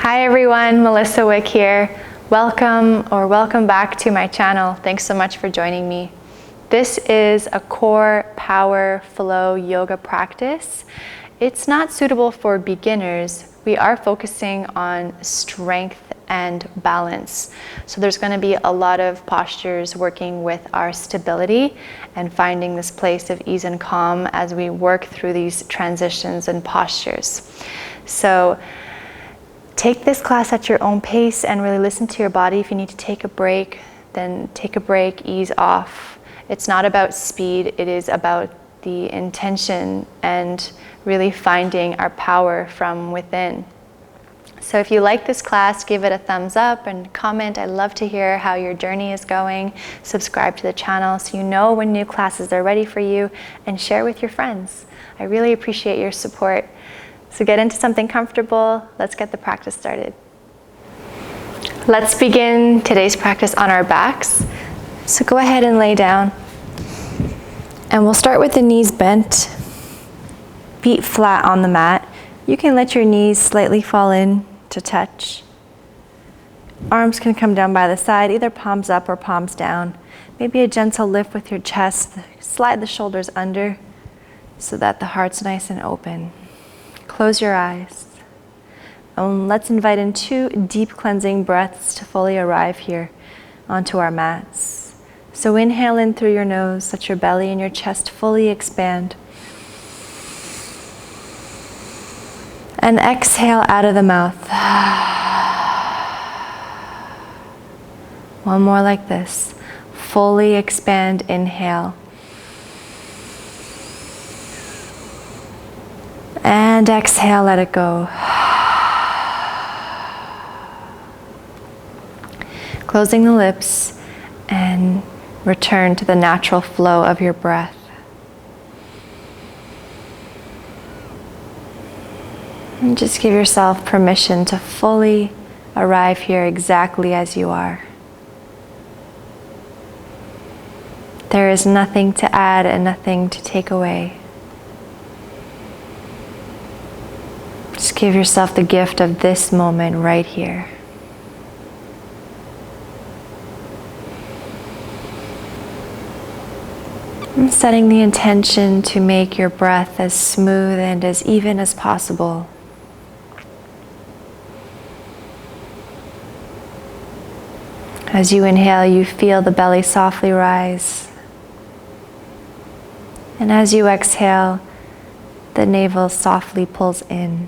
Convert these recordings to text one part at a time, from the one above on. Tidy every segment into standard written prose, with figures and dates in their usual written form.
Hi everyone, Melissa Wick here. Welcome back to my channel. Thanks so much for joining me. This is a core power flow yoga practice. It's not suitable for beginners. We are focusing on strength and balance. So there's going to be a lot of postures working with our stability and finding this place of ease and calm as we work through these transitions and postures. So take this class at your own pace and really listen to your body. If you need to take a break, then take a break, ease off. It's not about speed, it is about the intention and really finding our power from within. So if you like this class, give it a thumbs up and comment. I love to hear how your journey is going. Subscribe to the channel so you know when new classes are ready for you, and share with your friends. I really appreciate your support. So get into something comfortable. Let's get the practice started. Let's begin today's practice on our backs. So go ahead and lay down. And we'll start with the knees bent, feet flat on the mat. You can let your knees slightly fall in to touch. Arms can come down by the side, either palms up or palms down. Maybe a gentle lift with your chest. Slide the shoulders under so that the heart's nice and open. Close your eyes. And let's invite in 2 deep cleansing breaths to fully arrive here onto our mats. So inhale in through your nose, let your belly and your chest fully expand. And exhale out of the mouth. One more like this. Fully expand, inhale. And exhale, let it go. Closing the lips and return to the natural flow of your breath. And just give yourself permission to fully arrive here exactly as you are. There is nothing to add and nothing to take away. Just give yourself the gift of this moment right here. And setting the intention to make your breath as smooth and as even as possible. As you inhale, you feel the belly softly rise. And as you exhale, the navel softly pulls in.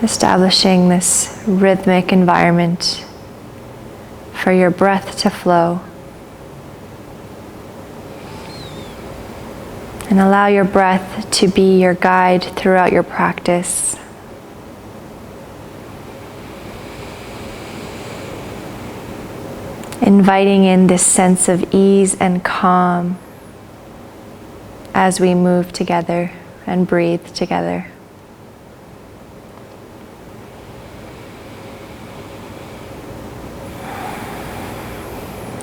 Establishing this rhythmic environment for your breath to flow. And allow your breath to be your guide throughout your practice. Inviting in this sense of ease and calm as we move together and breathe together.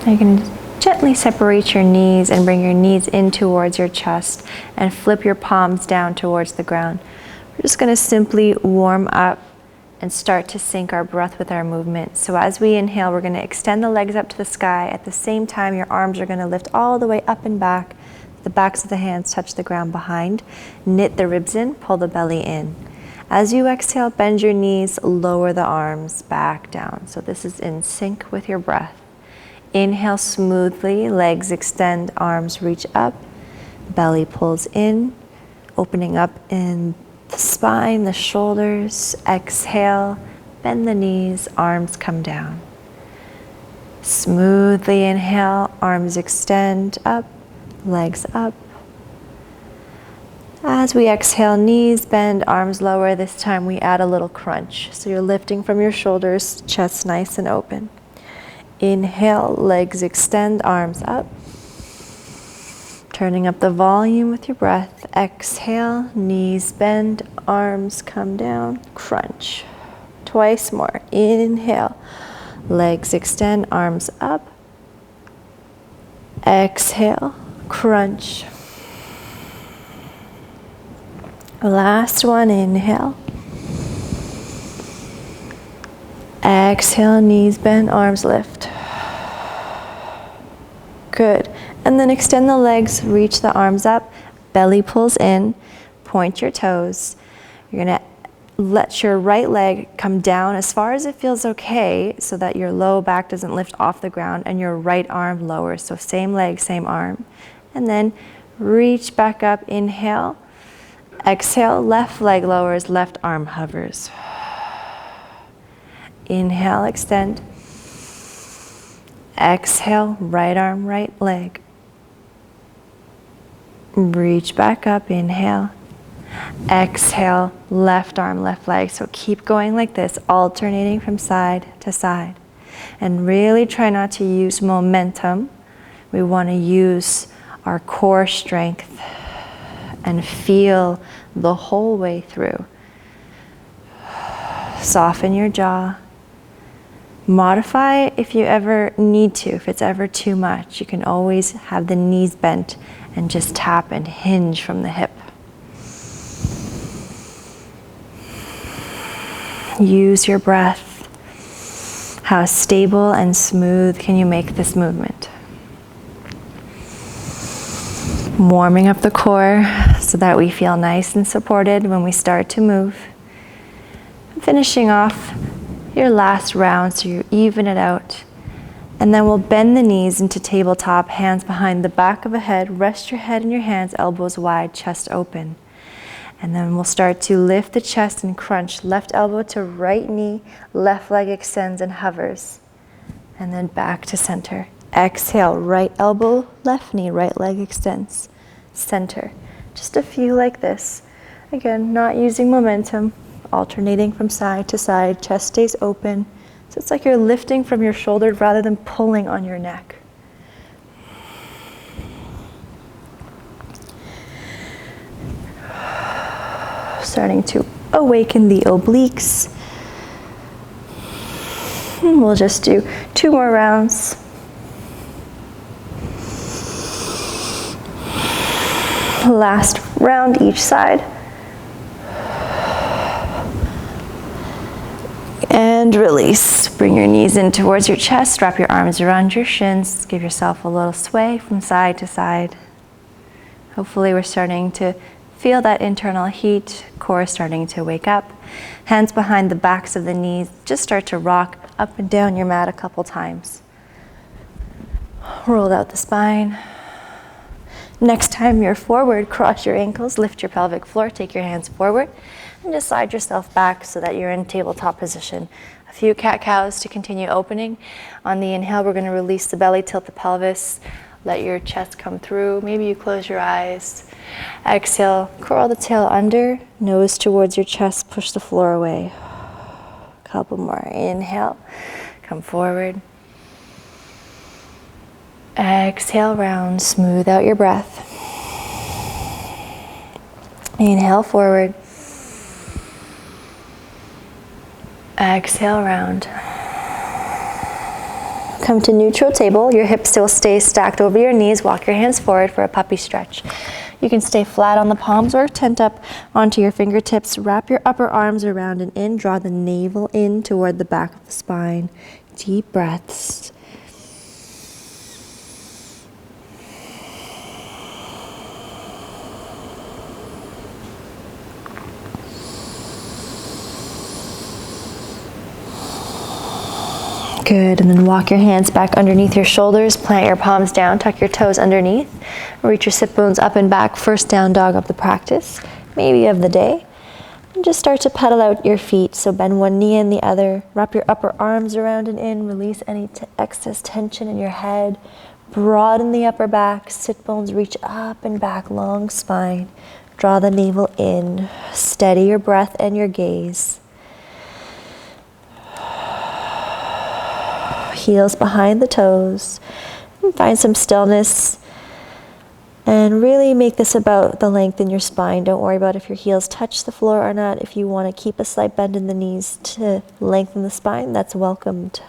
You can gently separate your knees and bring your knees in towards your chest and flip your palms down towards the ground. We're just going to simply warm up and start to sync our breath with our movement. So as we inhale, we're going to extend the legs up to the sky. At the same time, your arms are going to lift all the way up and back. The backs of the hands touch the ground behind. Knit the ribs in, pull the belly in. As you exhale, bend your knees, lower the arms back down. So this is in sync with your breath. Inhale smoothly, legs extend, arms reach up, belly pulls in, opening up in the spine, the shoulders. Exhale, bend the knees, arms come down. Smoothly inhale, arms extend up, legs up. As we exhale, knees bend, arms lower. This time we add a little crunch. So you're lifting from your shoulders, chest nice and open. Inhale, legs extend, arms up. Turning up the volume with your breath. Exhale, knees bend, arms come down, crunch. Twice more. Inhale, legs extend, arms up. Exhale, crunch. Last one, inhale. Exhale, knees bend, arms lift. Good. And then extend the legs, reach the arms up, belly pulls in, point your toes. You're gonna let your right leg come down as far as it feels okay so that your low back doesn't lift off the ground and your right arm lowers. So same leg, same arm. And then reach back up, inhale. Exhale, left leg lowers, left arm hovers. Inhale, extend. Exhale, right arm, right leg. Reach back up, inhale. Exhale, left arm, left leg. So keep going like this, alternating from side to side. And really try not to use momentum. We want to use our core strength and feel the whole way through. Soften your jaw. Modify if you ever need to. If it's ever too much, you can always have the knees bent and just tap and hinge from the hip. Use your breath. How stable and smooth can you make this movement? Warming up the core so that we feel nice and supported when we start to move. Finishing off your last round so you even it out. And then we'll bend the knees into tabletop, hands behind the back of the head. Rest your head in your hands, elbows wide, chest open. And then we'll start to lift the chest and crunch. Left elbow to right knee, left leg extends and hovers. And then back to center. Exhale, right elbow, left knee, right leg extends. Center. Just a few like this. Again, not using momentum, alternating from side to side. Chest stays open. So it's like you're lifting from your shoulder rather than pulling on your neck. Starting to awaken the obliques. And we'll just do 2 more rounds. Last round each side. And release. Bring your knees in towards your chest. Wrap your arms around your shins. Give yourself a little sway from side to side. Hopefully we're starting to feel that internal heat, core starting to wake up. Hands behind the backs of the knees. Just start to rock up and down your mat a couple times. Roll out the spine. Next time you're forward, cross your ankles, lift your pelvic floor, take your hands forward, and just slide yourself back so that you're in tabletop position. A few cat-cows to continue opening. On the inhale, we're going to release the belly, tilt the pelvis, let your chest come through. Maybe you close your eyes. Exhale, curl the tail under, nose towards your chest, push the floor away. Couple more. Inhale, come forward. Exhale, round, smooth out your breath. Inhale, forward. Exhale, round. Come to neutral table. Your hips still stay stacked over your knees. Walk your hands forward for a puppy stretch. You can stay flat on the palms or tent up onto your fingertips. Wrap your upper arms around and in. Draw the navel in toward the back of the spine. Deep breaths. Good, and then walk your hands back underneath your shoulders, plant your palms down, tuck your toes underneath, reach your sit bones up and back, first down dog of the practice, maybe of the day. And just start to pedal out your feet, so bend one knee and the other, wrap your upper arms around and in, release any excess tension in your head, broaden the upper back, sit bones reach up and back, long spine, draw the navel in, steady your breath and your gaze. Heels behind the toes, and find some stillness and really make this about the length in your spine. Don't worry about if your heels touch the floor or not. If you want to keep a slight bend in the knees to lengthen the spine, that's welcomed.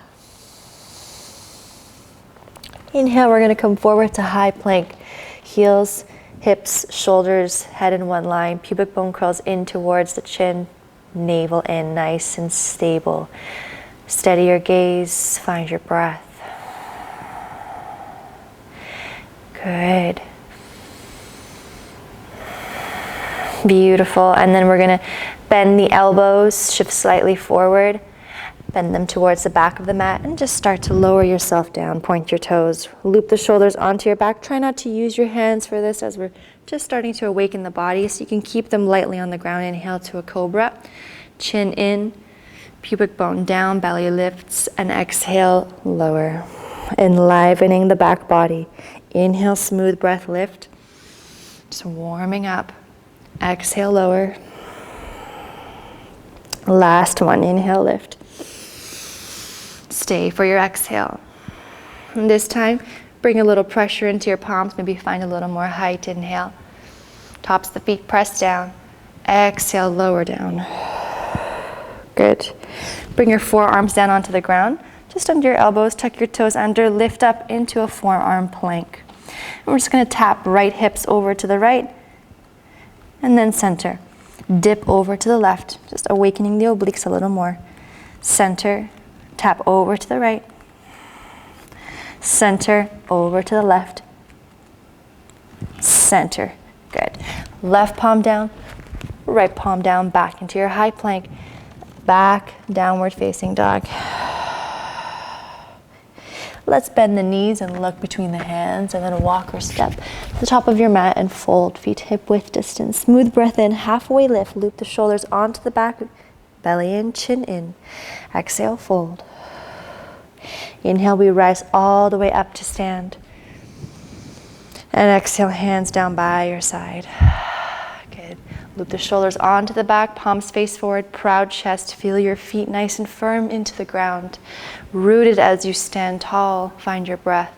Inhale, we're going to come forward to high plank. Heels hips, shoulders, head in one line, pubic bone curls in towards the chin, navel in, nice and stable. Steady your gaze, find your breath. Good. Beautiful. And then we're going to bend the elbows, shift slightly forward, bend them towards the back of the mat, and just start to lower yourself down. Point your toes, loop the shoulders onto your back. Try not to use your hands for this as we're just starting to awaken the body, so you can keep them lightly on the ground. Inhale to a cobra, chin in, pubic bone down, belly lifts, and exhale, lower. Enlivening the back body. Inhale, smooth breath, lift. Just warming up. Exhale, lower. Last one, inhale, lift. Stay for your exhale. And this time, bring a little pressure into your palms, maybe find a little more height. Inhale. Tops of the feet press down. Exhale, lower down. Good. Bring your forearms down onto the ground. Just under your elbows, tuck your toes under, lift up into a forearm plank. And we're just going to tap right hips over to the right, and then center. Dip over to the left, just awakening the obliques a little more. Center, tap over to the right. Center, over to the left. Center. Good. Left palm down, right palm down, back into your high plank. Back, downward facing dog. Let's bend the knees and look between the hands, and then walk or step to the top of your mat and fold, feet hip width distance. Smooth breath in, halfway lift, loop the shoulders onto the back, belly in, chin in. Exhale, fold. Inhale, we rise all the way up to stand. And exhale, hands down by your side. Good. Loop the shoulders onto the back, palms face forward, proud chest. Feel your feet nice and firm into the ground. Rooted as you stand tall, find your breath.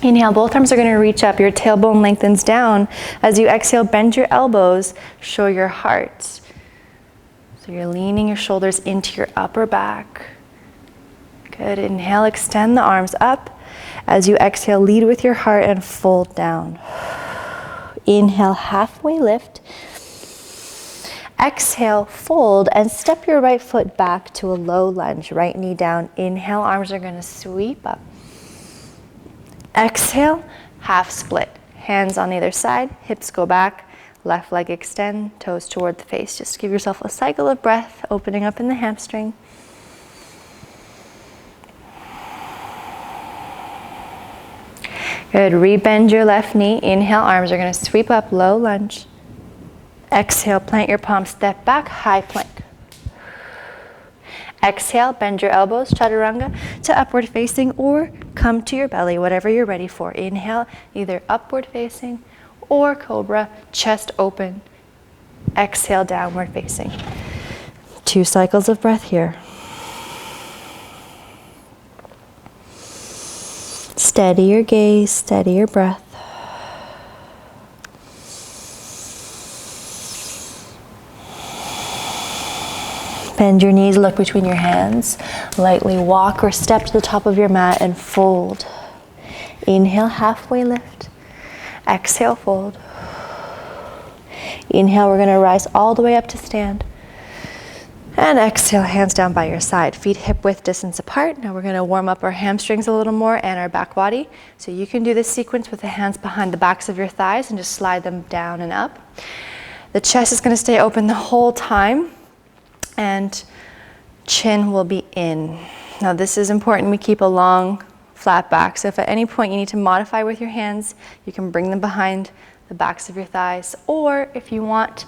Inhale, both arms are going to reach up. Your tailbone lengthens down. As you exhale, bend your elbows, show your heart. So you're leaning your shoulders into your upper back. Good. Inhale, extend the arms up. As you exhale, lead with your heart and fold down. Inhale, halfway lift. Exhale, fold, and step your right foot back to a low lunge. Right knee down. Inhale, arms are going to sweep up. Exhale, half split. Hands on either side, hips go back, left leg extend, toes toward the face. Just give yourself a cycle of breath, opening up in the hamstring. Good. Rebend your left knee. Inhale, arms are going to sweep up, low lunge. Exhale, plant your palms, step back, high plank. Exhale, bend your elbows, chaturanga to upward facing, or come to your belly, whatever you're ready for. Inhale, either upward facing or cobra, chest open. Exhale, downward facing. 2 cycles of breath here. Steady your gaze, steady your breath. Bend your knees, look between your hands. Lightly walk or step to the top of your mat and fold. Inhale, halfway lift. Exhale, fold. Inhale, we're going to rise all the way up to stand. And exhale, hands down by your side. Feet hip width distance apart. Now we're going to warm up our hamstrings a little more and our back body. So you can do this sequence with the hands behind the backs of your thighs and just slide them down and up. The chest is going to stay open the whole time, and chin will be in. Now this is important. We keep a long, flat back. So if at any point you need to modify with your hands, you can bring them behind the backs of your thighs, or if you want,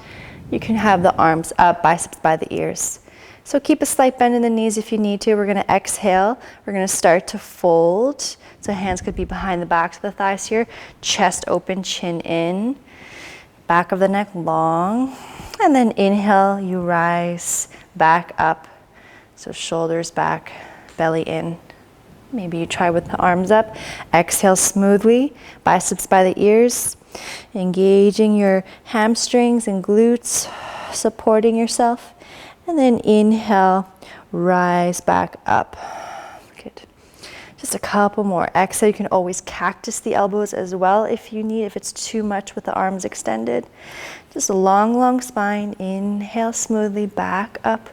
you can have the arms up, biceps by the ears. So keep a slight bend in the knees if you need to. We're going to exhale. We're going to start to fold. So hands could be behind the backs of the thighs here. Chest open, chin in. Back of the neck long. And then inhale, you rise back up. So shoulders back, belly in. Maybe you try with the arms up. Exhale smoothly, biceps by the ears. Engaging your hamstrings and glutes, supporting yourself. And then inhale, rise back up. Good. Just a couple more. Exhale, you can always cactus the elbows as well if you need, if it's too much with the arms extended. Just a long, long spine. Inhale smoothly, back up.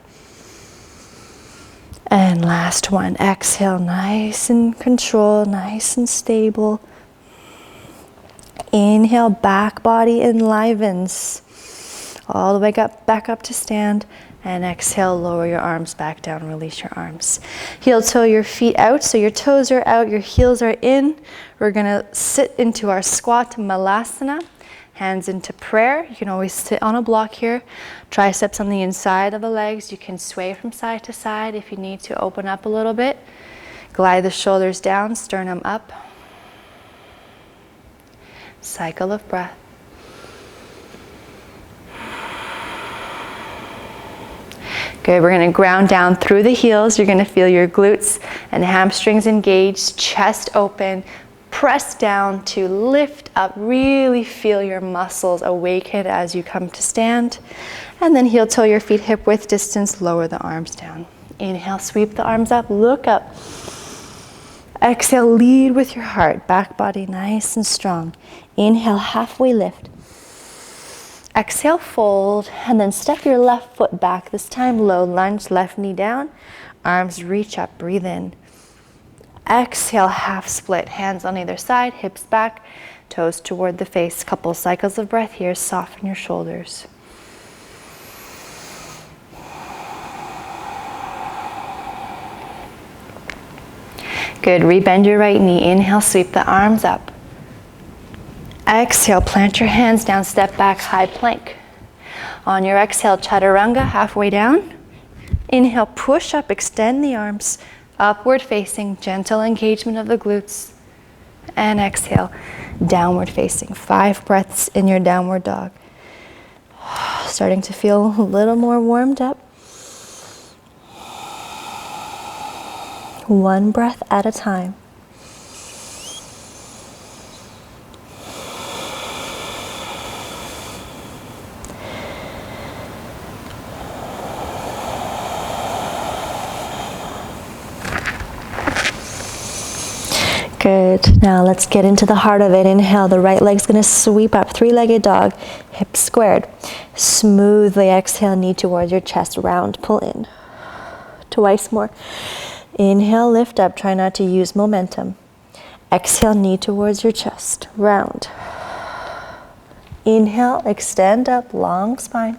And last one. Exhale, nice and controlled, nice and stable. Inhale, back body enlivens. All the way back up to stand. And exhale, lower your arms back down, release your arms. Heel toe your feet out, so your toes are out, your heels are in. We're gonna sit into our squat malasana, hands into prayer. You can always sit on a block here. Triceps on the inside of the legs. You can sway from side to side if you need to open up a little bit. Glide the shoulders down, sternum up. Cycle of breath. Good, we're gonna ground down through the heels. You're gonna feel your glutes and hamstrings engaged, chest open, press down to lift up. Really feel your muscles awaken as you come to stand. And then heel toe your feet hip width distance, lower the arms down. Inhale, sweep the arms up, look up. Exhale, lead with your heart, back body nice and strong. Inhale, halfway lift. Exhale, fold, and then step your left foot back. This time, low lunge, left knee down. Arms reach up, breathe in. Exhale, half split, hands on either side, hips back, toes toward the face. Couple cycles of breath here, soften your shoulders. Good, rebend your right knee. Inhale, sweep the arms up. Exhale, plant your hands down, step back, high plank. On your exhale, chaturanga, halfway down. Inhale, push up, extend the arms, upward facing, gentle engagement of the glutes. And exhale, downward facing. 5 breaths in your downward dog. Starting to feel a little more warmed up. 1 breath at a time. Good. Now let's get into the heart of it. Inhale, the right leg's gonna sweep up, 3-legged dog, hips squared. Smoothly exhale, knee towards your chest, round, pull in. Twice more. Inhale, lift up, try not to use momentum. Exhale, knee towards your chest, round. Inhale, extend up, long spine.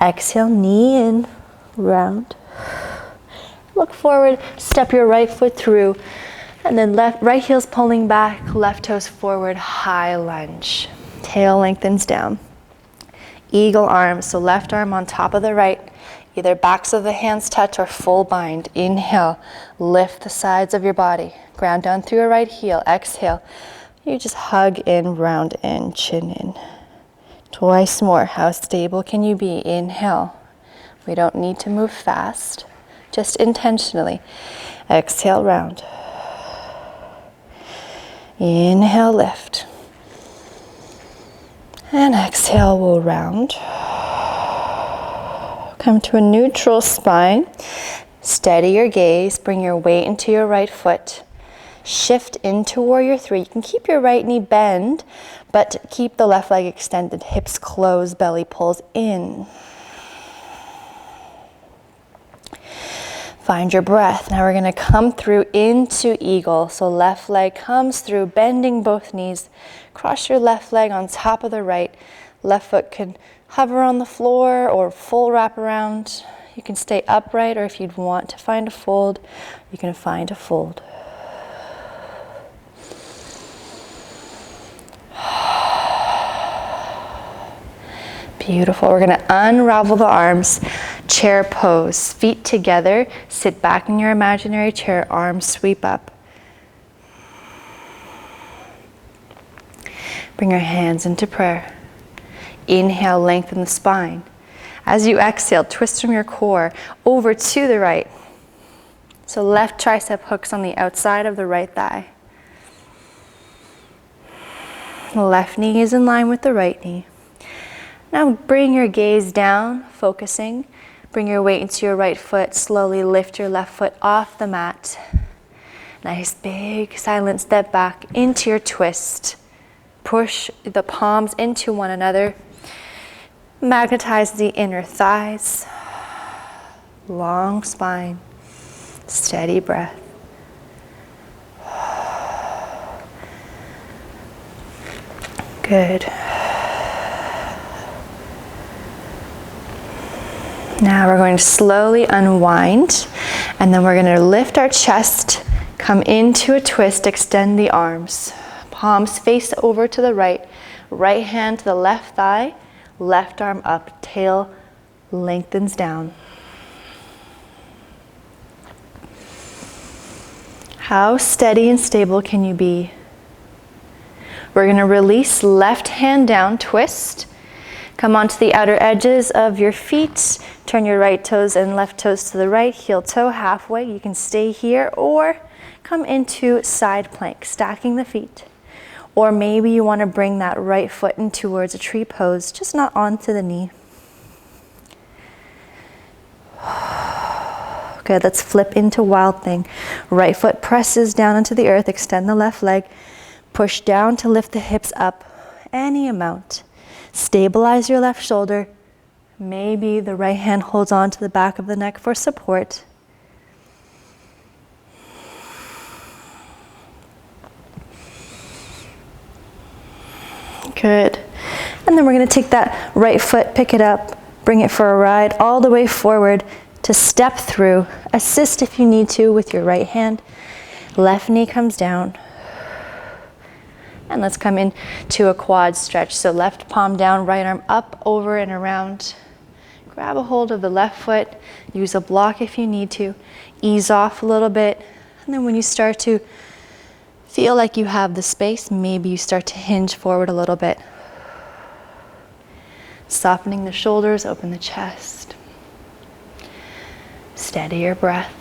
Exhale, knee in, round. Look forward, step your right foot through. And then right heel's pulling back, left toes forward, high lunge. Tail lengthens down. Eagle arms, so left arm on top of the right. Either backs of the hands touch or full bind. Inhale, lift the sides of your body. Ground down through your right heel. Exhale, you just hug in, round in, chin in. Twice more. How stable can you be? Inhale. We don't need to move fast, just intentionally. Exhale, round. Inhale, lift. And exhale, we'll round. Come to a neutral spine. Steady your gaze. Bring your weight into your right foot. Shift into warrior 3. You can keep your right knee bend, but keep the left leg extended. Hips close, belly pulls in. Find your breath. Now we're going to come through into eagle. So left leg comes through, bending both knees. Cross your left leg on top of the right. Left foot can hover on the floor or full wrap around. You can stay upright, or if you'd want to find a fold, you can find a fold. Beautiful. We're going to unravel the arms. Chair pose. Feet together. Sit back in your imaginary chair. Arms sweep up. Bring your hands into prayer. Inhale, lengthen the spine. As you exhale, twist from your core over to the right. So left tricep hooks on the outside of the right thigh. The left knee is in line with the right knee. Now bring your gaze down, focusing. Bring your weight into your right foot. Slowly lift your left foot off the mat. Nice big silent step back into your twist. Push the palms into one another. Magnetize the inner thighs. Long spine. Steady breath. Good. Now we're going to slowly unwind, and then we're going to lift our chest, come into a twist, extend the arms. Palms face over to the right, right hand to the left thigh, left arm up, tail lengthens down. How steady and stable can you be? We're going to release left hand down, twist. Come onto the outer edges of your feet. Turn your right toes and left toes to the right, heel toe halfway. You can stay here or come into side plank, stacking the feet. Or maybe you want to bring that right foot in towards a tree pose, just not onto the knee. Good, let's flip into wild thing. Right foot presses down into the earth, extend the left leg. Push down to lift the hips up, any amount. Stabilize your left shoulder. Maybe the right hand holds on to the back of the neck for support. Good. And then we're going to take that right foot, pick it up, bring it for a ride all the way forward to step through. Assist if you need to with your right hand. Left knee comes down. And let's come into a quad stretch. So left palm down, right arm up, over and around. Grab a hold of the left foot. Use a block if you need to. Ease off a little bit. And then when you start to feel like you have the space, maybe you start to hinge forward a little bit. Softening the shoulders, open the chest. Steady your breath.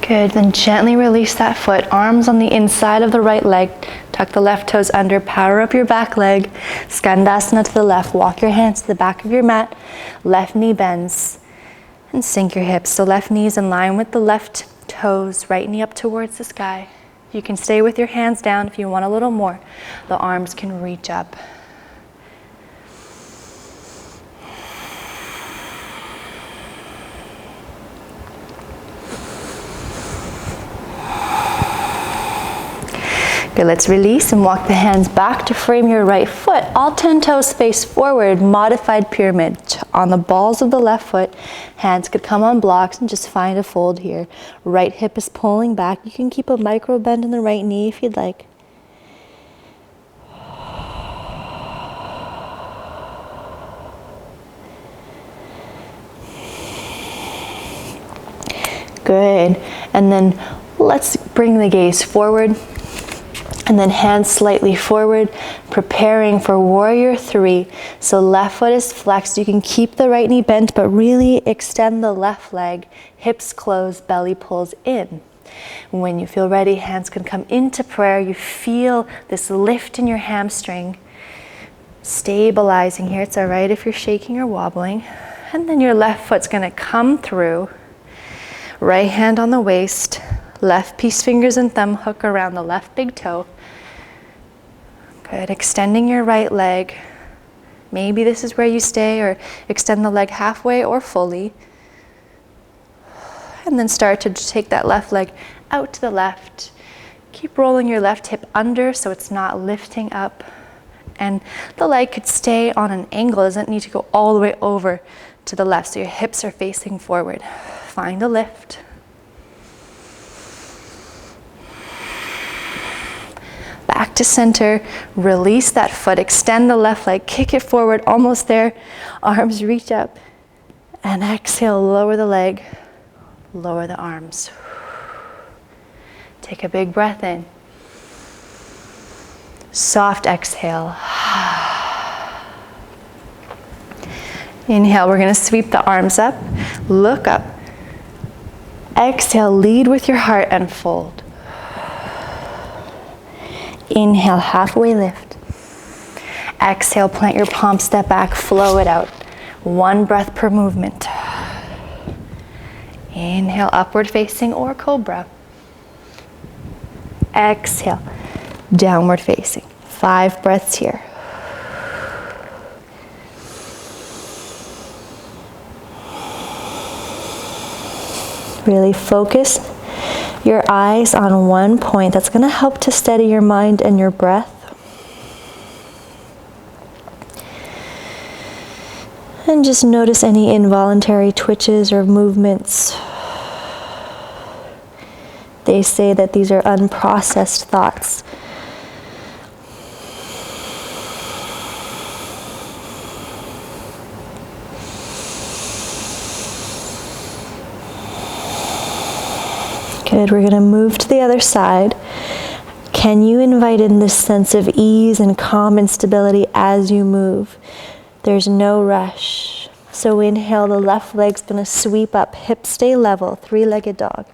Good, then gently release that foot, arms on the inside of the right leg, tuck the left toes under, power up your back leg, Skandasana to the left, walk your hands to the back of your mat, left knee bends, and sink your hips. So left knee is in line with the left toes, right knee up towards the sky. You can stay with your hands down if you want a little more. The arms can reach up. Good, let's release and walk the hands back to frame your right foot. All 10 toes face forward, modified pyramid. On the balls of the left foot, hands could come on blocks and just find a fold here. Right hip is pulling back. You can keep a micro bend in the right knee if you'd like. Good, and then let's bring the gaze forward. And then hands slightly forward, preparing for warrior three. So left foot is flexed. You can keep the right knee bent, but really extend the left leg. Hips close, belly pulls in. When you feel ready, hands can come into prayer. You feel this lift in your hamstring. Stabilizing here. It's all right if you're shaking or wobbling. And then your left foot's gonna come through. Right hand on the waist. Left peace fingers and thumb hook around the left big toe. Good, extending your right leg. Maybe this is where you stay, or extend the leg halfway or fully. And then start to take that left leg out to the left. Keep rolling your left hip under so it's not lifting up. And the leg could stay on an angle, it doesn't need to go all the way over to the left, so your hips are facing forward. Find a lift. Back to center, release that foot, extend the left leg, kick it forward, almost there. Arms reach up, and exhale, lower the leg, lower the arms. Take a big breath in. Soft exhale. Inhale, we're gonna sweep the arms up, look up. Exhale, lead with your heart and fold. Inhale, halfway lift. Exhale, plant your palm, step back, flow it out. 1 breath per movement. Inhale, upward facing or cobra. Exhale, downward facing. 5 breaths here. Really focus your eyes on one point. That's going to help to steady your mind and your breath. And just notice any involuntary twitches or movements. They say that these are unprocessed thoughts. Good, we're going to move to the other side. Can you invite in this sense of ease and calm and stability as you move? There's no rush. So inhale, the left leg's going to sweep up, hips stay level, 3-legged dog.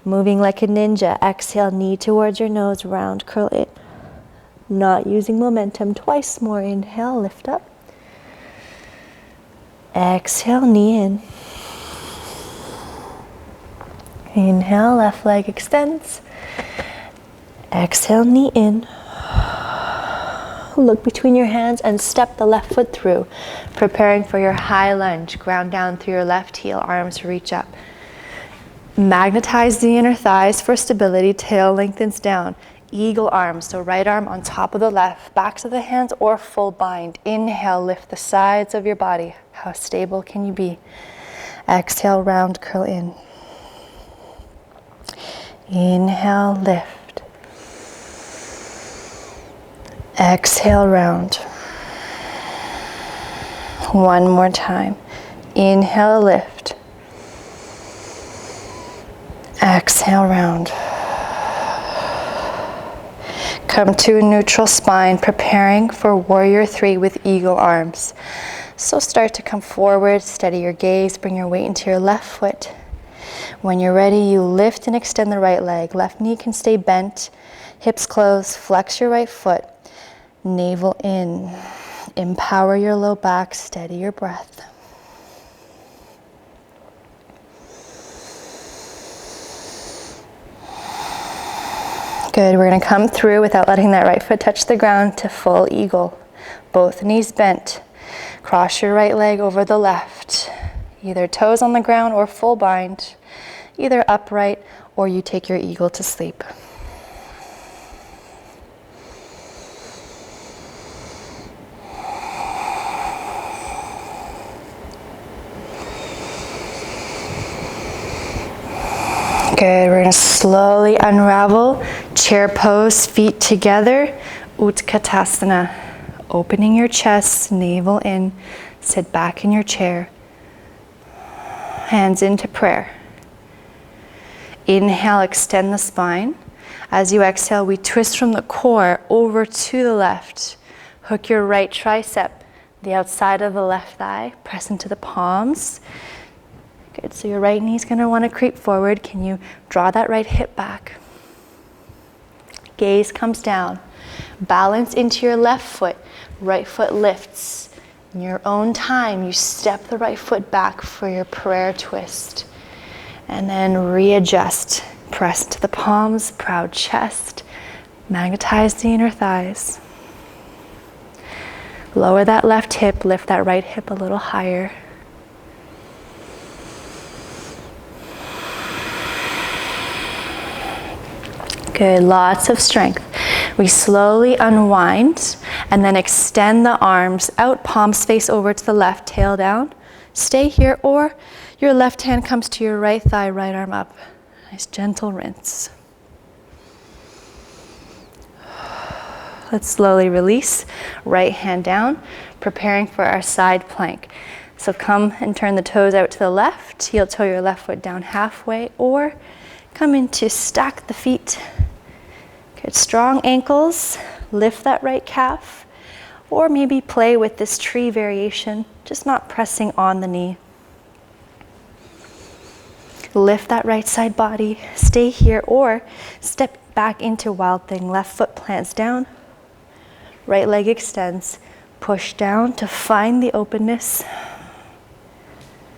Moving like a ninja. Exhale, knee towards your nose, round, curl in. Not using momentum, twice more. Inhale, lift up. Exhale, knee in. Inhale, left leg extends. Exhale, knee in. Look between your hands and step the left foot through, preparing for your high lunge. Ground down through your left heel, arms reach up. Magnetize the inner thighs for stability, tail lengthens down. Eagle arms, so right arm on top of the left, backs of the hands or full bind. Inhale, lift the sides of your body. How stable can you be? Exhale, round, curl in. Inhale, lift. Exhale, round. One more time. Inhale, lift. Exhale, round. Come to a neutral spine, preparing for warrior 3 with eagle arms. So start to come forward, steady your gaze, bring your weight into your left foot. When you're ready, you lift and extend the right leg. Left knee can stay bent, hips closed, flex your right foot. Navel in. Empower your low back, steady your breath. Good, we're gonna come through without letting that right foot touch the ground to full eagle. Both knees bent. Cross your right leg over the left. Either toes on the ground or full bind. Either upright or you take your eagle to sleep. Good, we're gonna slowly unravel, chair pose, feet together, Utkatasana. Opening your chest, navel in, sit back in your chair. Hands into prayer. Inhale, extend the spine. As you exhale, we twist from the core over to the left. Hook your right tricep, the outside of the left thigh, press into the palms. Good, so your right knee's gonna wanna creep forward. Can you draw that right hip back? Gaze comes down. Balance into your left foot. Right foot lifts. In your own time, you step the right foot back for your prayer twist. And then readjust. Press to the palms, proud chest. Magnetize the inner thighs. Lower that left hip, lift that right hip a little higher. Good, lots of strength. We slowly unwind and then extend the arms out, palms face over to the left, tail down. Stay here, or your left hand comes to your right thigh, right arm up. Nice gentle rinse. Let's slowly release, right hand down, preparing for our side plank. So come and turn the toes out to the left, heel toe your left foot down halfway, or come into stack the feet. Good, strong ankles, lift that right calf, or maybe play with this tree variation, just not pressing on the knee. Lift that right side body, stay here, or step back into wild thing. Left foot plants down, Right leg extends. Push down to find the openness.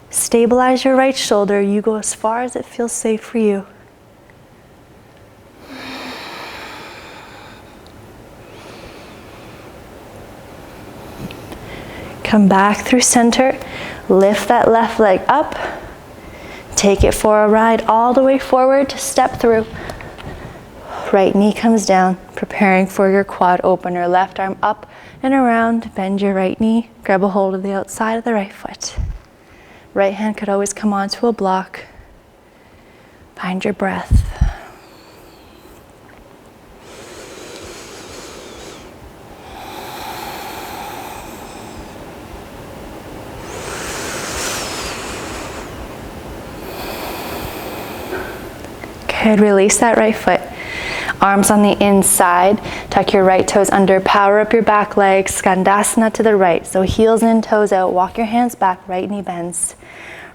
Stabilize your right shoulder. You go as far as it feels safe for you. Come back through center. Lift that left leg up. Take it for a ride all the way forward to step through. Right knee comes down, preparing for your quad opener. Left arm up and around. Bend your right knee. Grab a hold of the outside of the right foot. Right hand could always come onto a block. Find your breath. Good, release that right foot. Arms on the inside. Tuck your right toes under. Power up your back leg. Skandasana to the right. So heels in, toes out. Walk your hands back. Right knee bends.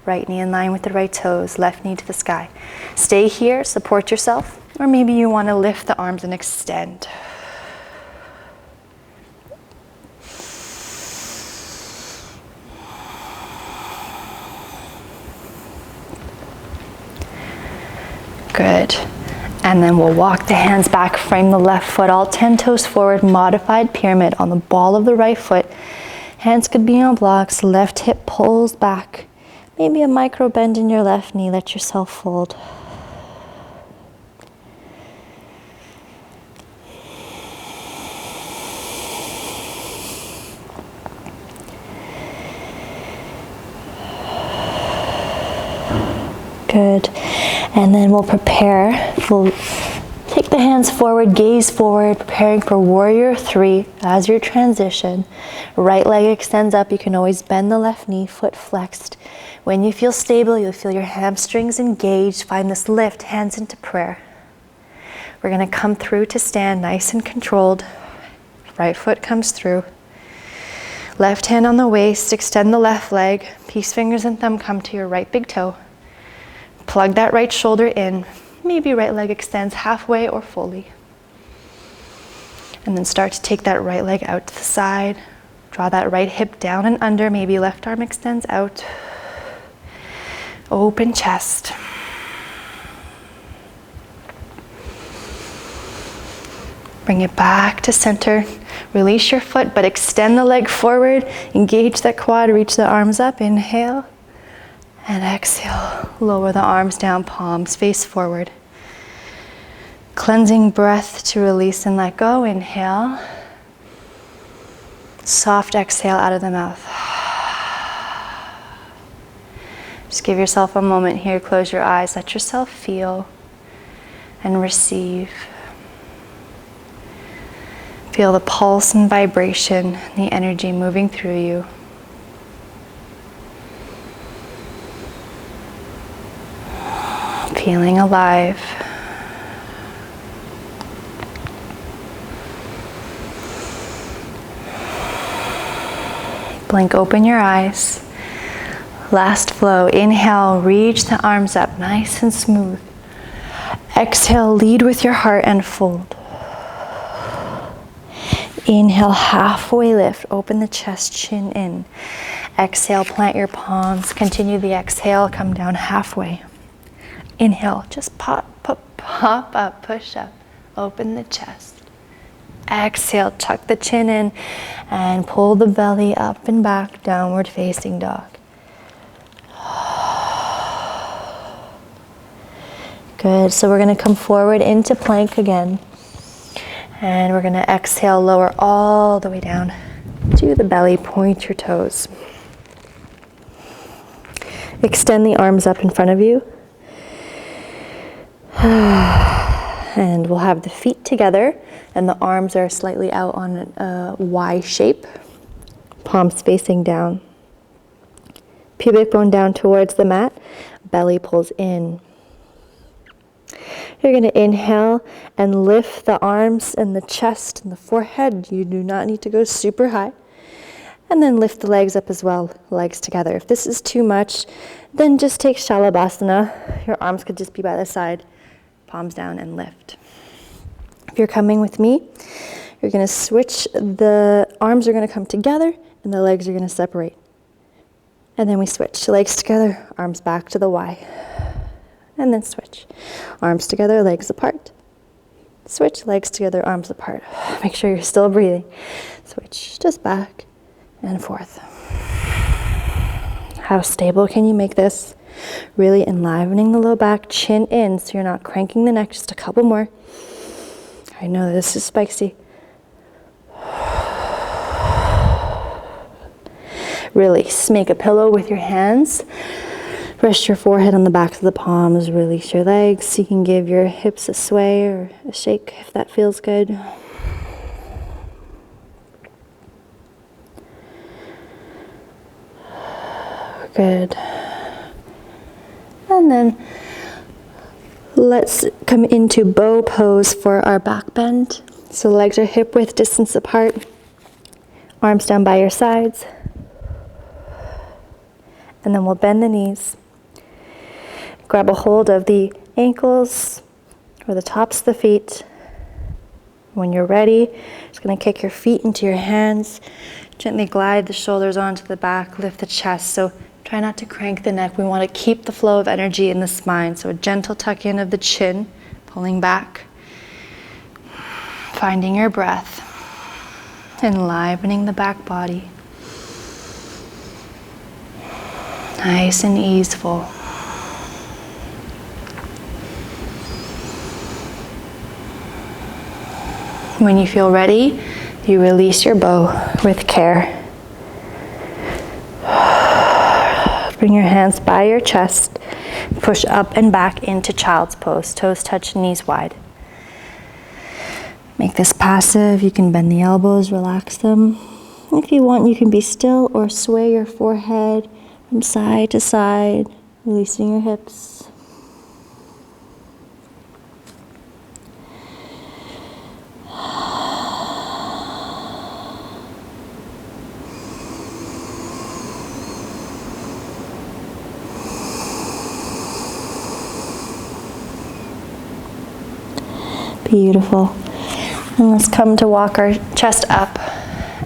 Right knee in line with the right toes. Left knee to the sky. Stay here. Support yourself. Or maybe you want to lift the arms and extend. Good. And then we'll walk the hands back, frame the left foot, all 10 toes forward, modified pyramid on the ball of the right foot. Hands could be on blocks, left hip pulls back. Maybe a micro bend in your left knee, let yourself fold. Good. And then we'll prepare. We'll take the hands forward, gaze forward, preparing for warrior 3 as your transition. Right leg extends up. You can always bend the left knee, foot flexed. When you feel stable, you'll feel your hamstrings engaged. Find this lift, hands into prayer. We're going to come through to stand nice and controlled. Right foot comes through. Left hand on the waist, extend the left leg. Peace fingers and thumb come to your right big toe. Plug that right shoulder in. Maybe right leg extends halfway or fully. And then start to take that right leg out to the side. Draw that right hip down and under. Maybe left arm extends out. Open chest. Bring it back to center. Release your foot, but extend the leg forward. Engage that quad, reach the arms up. Inhale. And exhale, lower the arms down, palms face forward. Cleansing breath to release and let go. Inhale. Soft exhale out of the mouth. Just give yourself a moment here. Close your eyes. Let yourself feel and receive. Feel the pulse and vibration, the energy moving through you. Feeling alive. Blink open your eyes. Last flow. Inhale, reach the arms up nice and smooth. Exhale, lead with your heart and fold. Inhale, halfway lift. Open the chest, chin in. Exhale, plant your palms. Continue the exhale, come down halfway. Inhale, just pop up, push up, open the chest. Exhale, tuck the chin in and pull the belly up and back, downward facing dog. Good, so we're gonna come forward into plank again. And we're gonna exhale, lower all the way down to the belly, point your toes. Extend the arms up in front of you. And we'll have the feet together and the arms are slightly out on a Y shape. Palms facing down. Pubic bone down towards the mat. Belly pulls in. You're going to inhale and lift the arms and the chest and the forehead. You do not need to go super high. And then lift the legs up as well, legs together. If this is too much, then just take Shavasana. Your arms could just be by the side. Palms down and lift. If you're coming with me, You're going to switch, the arms are going to come together and the legs are going to separate. And then we switch, legs together, arms back to the Y. And then switch. Arms together, legs apart. Switch, legs together, arms apart. Make sure you're still breathing. Switch, just back and forth. How stable can you make this? Really enlivening the low back, chin in, so you're not cranking the neck. Just a couple more. I know this is spicy. Release. Make a pillow with your hands. Rest your forehead on the backs of the palms. Release your legs. You can give your hips a sway or a shake if that feels good. Good. And then let's come into bow pose for our back bend. So legs are hip width distance apart. Arms down by your sides. And then we'll bend the knees. Grab a hold of the ankles or the tops of the feet. When you're ready, just going to kick your feet into your hands. Gently glide the shoulders onto the back, lift the chest. So try not to crank the neck. We want to keep the flow of energy in the spine. So a gentle tuck in of the chin, pulling back. Finding your breath. Enlivening the back body. Nice and easeful. When you feel ready, you release your bow with care. Bring your hands by your chest. Push up and back into child's pose. Toes touch, knees wide. Make this passive. You can bend the elbows, relax them. If you want, you can be still or sway your forehead from side to side, releasing your hips. Beautiful. And let's come to walk our chest up,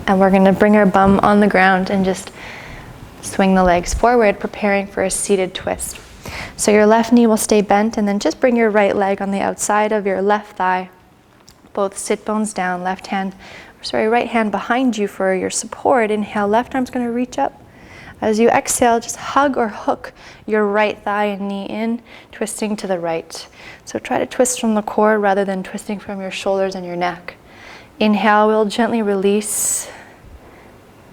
and we're going to bring our bum on the ground and just swing the legs forward, preparing for a seated twist. So your left knee will stay bent, and then just bring your right leg on the outside of your left thigh. Both sit bones down, right hand behind you for your support. Inhale, left arm's going to reach up. As you exhale, just hug or hook your right thigh and knee in, twisting to the right. So try to twist from the core rather than twisting from your shoulders and your neck. Inhale, we'll gently release.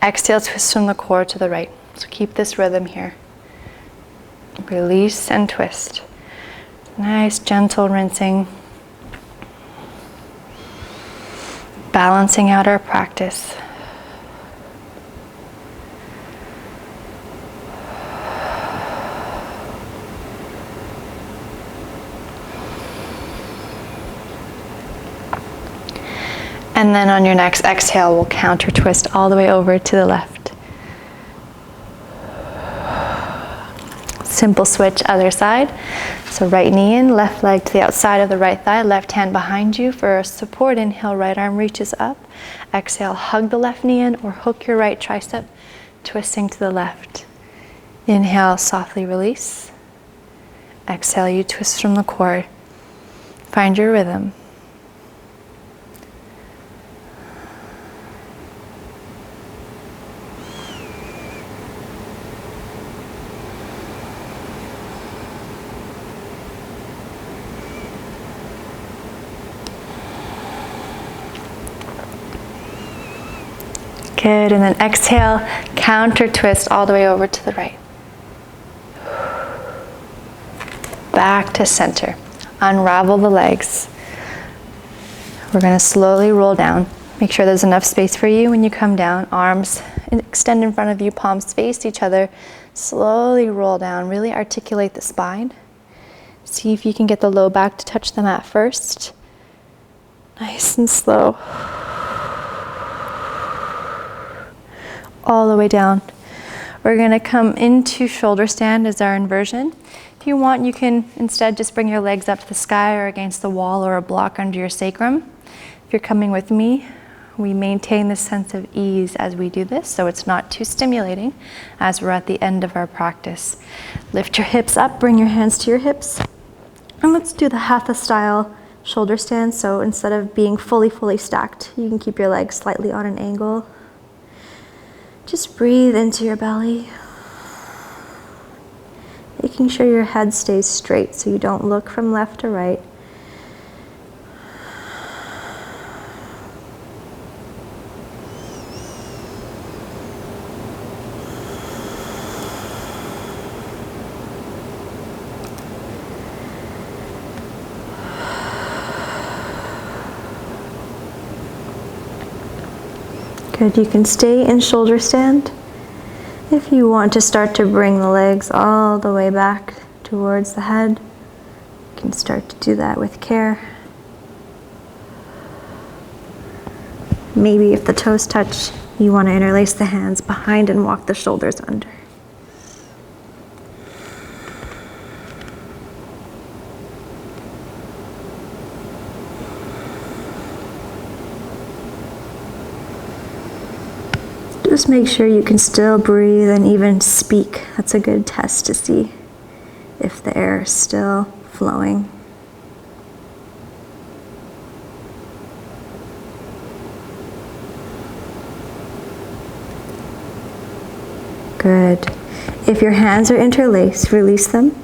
Exhale, twist from the core to the right. So keep this rhythm here. Release and twist. Nice, gentle rinsing. Balancing out our practice. And then on your next exhale, we'll counter twist all the way over to the left. Simple switch, other side. So right knee in, left leg to the outside of the right thigh, left hand behind you for support. Inhale, right arm reaches up. Exhale, hug the left knee in or hook your right tricep, twisting to the left. Inhale, softly release. Exhale, you twist from the core. Find your rhythm. Good, and then exhale, counter twist all the way over to the right. Back to center. Unravel the legs. We're going to slowly roll down. Make sure there's enough space for you when you come down. Arms extend in front of you, palms face each other. Slowly roll down. Really articulate the spine. See if you can get the low back to touch the mat first. Nice and slow. All the way down. We're going to come into shoulder stand as our inversion. If you want, you can instead just bring your legs up to the sky or against the wall or a block under your sacrum. If you're coming with me, We maintain this sense of ease as we do this, so it's not too stimulating as we're at the end of our practice. Lift your hips up, bring your hands to your hips. And let's do the hatha style shoulder stand. So instead of being fully stacked, you can keep your legs slightly on an angle. Just breathe into your belly. Making sure your head stays straight so you don't look from left to right. Good, you can stay in shoulder stand. If you want to start to bring the legs all the way back towards the head, you can start to do that with care. Maybe if the toes touch, you want to interlace the hands behind and walk the shoulders under. Just make sure you can still breathe and even speak. That's a good test to see if the air is still flowing. Good. If your hands are interlaced, release them.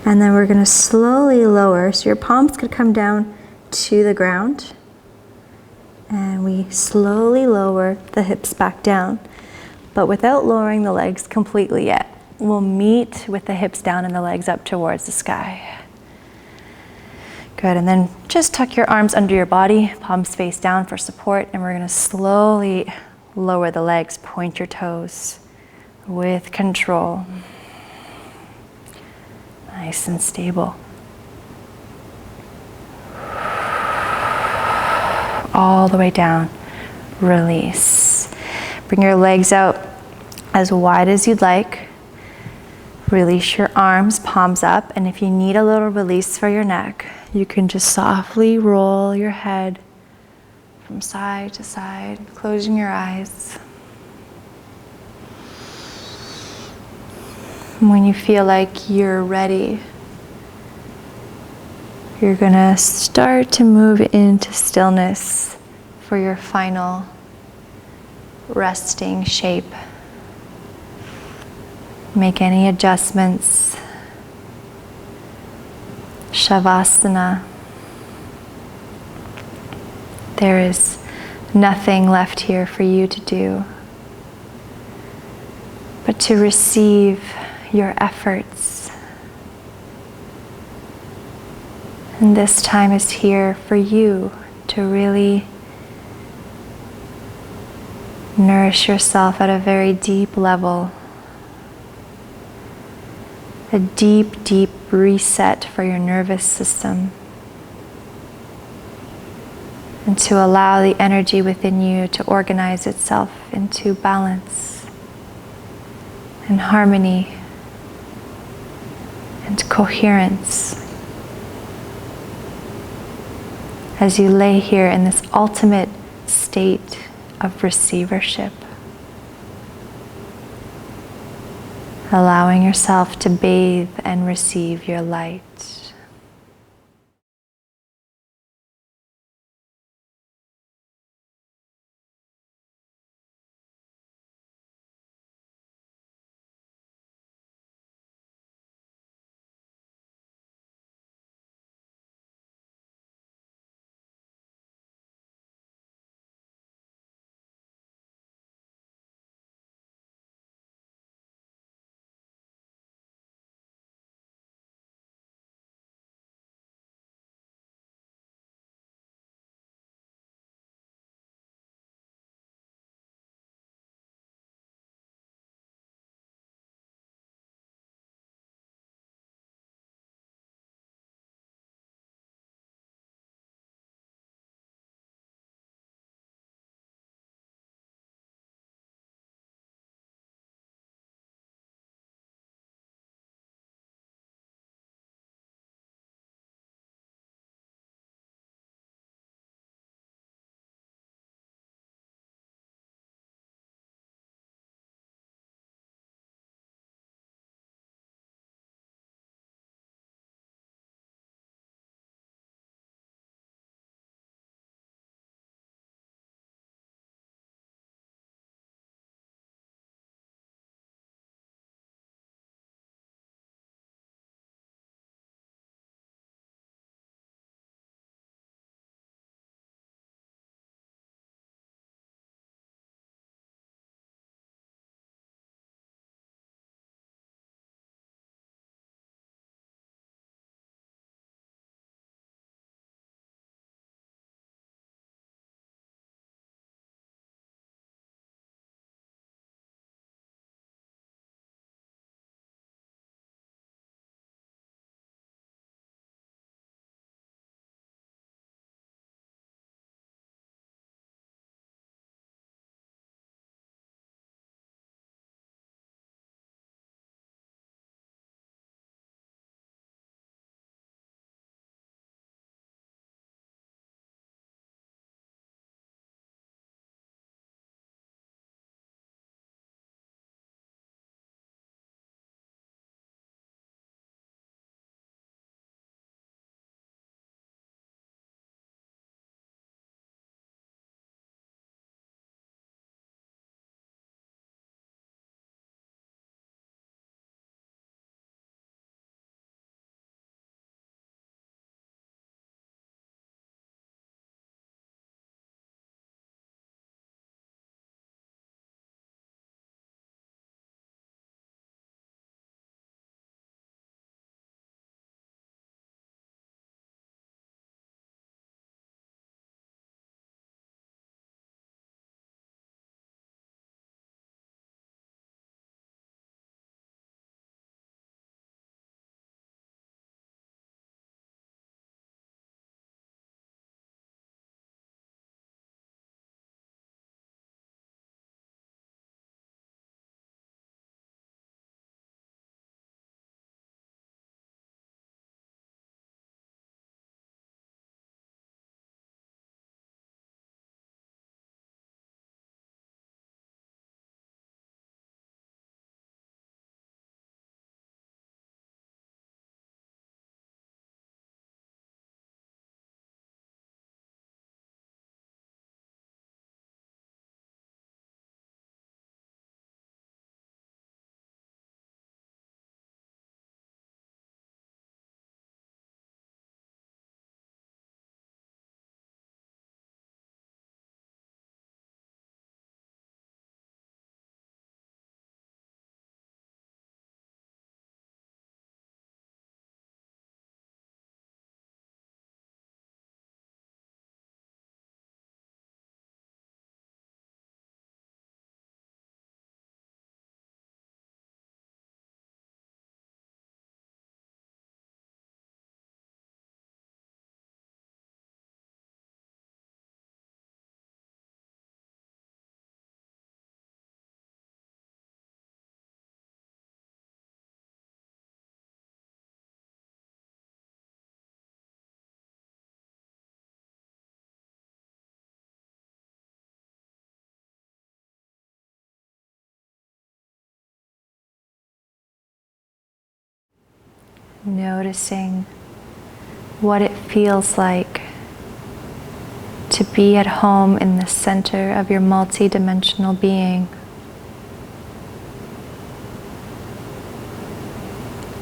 And then we're going to slowly lower. So your palms could come down to the ground. And we slowly lower the hips back down, but without lowering the legs completely yet. We'll meet with the hips down and the legs up towards the sky. Good, and then just tuck your arms under your body, palms face down for support, and we're going to slowly lower the legs, point your toes with control. Nice and stable. All the way down, release. Bring your legs out as wide as you'd like. Release your arms, palms up, and if you need a little release for your neck, you can just softly roll your head from side to side, closing your eyes. And when you feel like you're ready, you're going to start to move into stillness for your final resting shape. Make any adjustments. Shavasana. There is nothing left here for you to do but to receive your efforts. And this time is here for you to really nourish yourself at a very deep level. A deep, deep reset for your nervous system. And to allow the energy within you to organize itself into balance and harmony and coherence. As you lay here in this ultimate state of receivership, allowing yourself to bathe and receive your light. noticing what it feels like to be at home in the center of your multi-dimensional being.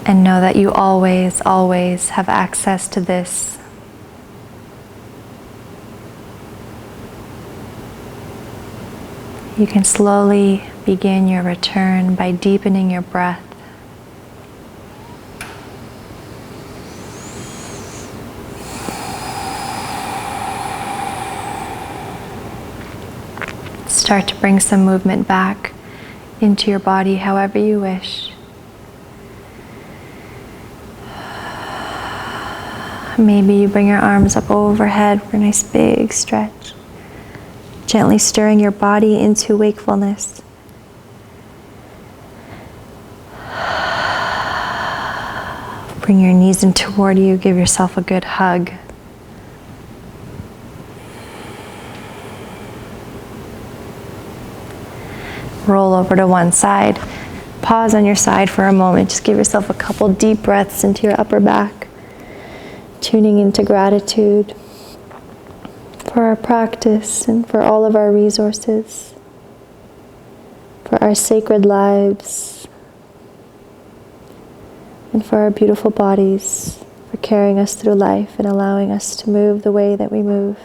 And know that you always, always have access to this. You can slowly begin your return by deepening your breath. Start to bring some movement back into your body however you wish. Maybe you bring your arms up overhead for a nice big stretch. Gently stirring your body into wakefulness. Bring your knees in toward you. Give yourself a good hug. Roll over to one side. Pause on your side for a moment. Just give yourself a couple deep breaths into your upper back. Tuning into gratitude for our practice and for all of our resources, for our sacred lives, and for our beautiful bodies, for carrying us through life and allowing us to move the way that we move.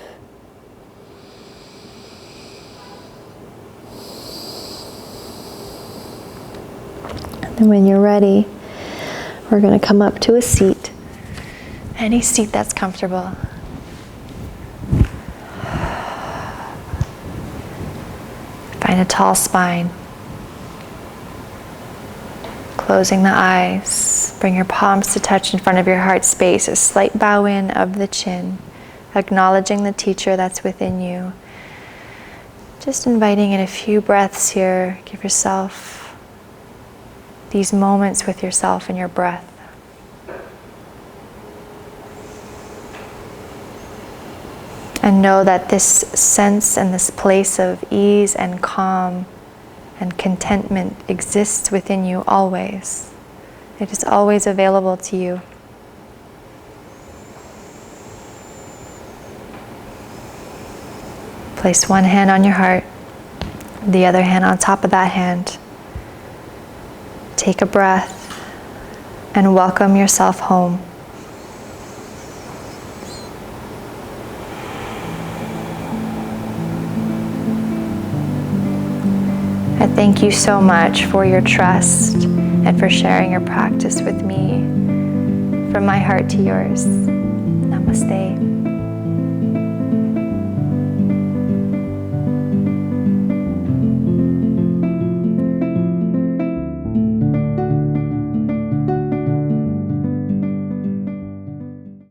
And then when you're ready, we're going to come up to a seat. Any seat that's comfortable. Find a tall spine. Closing the eyes. Bring your palms to touch in front of your heart space. A slight bow in of the chin. Acknowledging the teacher that's within you. Just inviting in a few breaths here. Give yourself these moments with yourself and your breath. And know that this sense and this place of ease and calm and contentment exists within you always. It is always available to you. Place one hand on your heart, the other hand on top of that hand. Take a breath and welcome yourself home. I thank you so much for your trust and for sharing your practice with me. From my heart to yours. Namaste.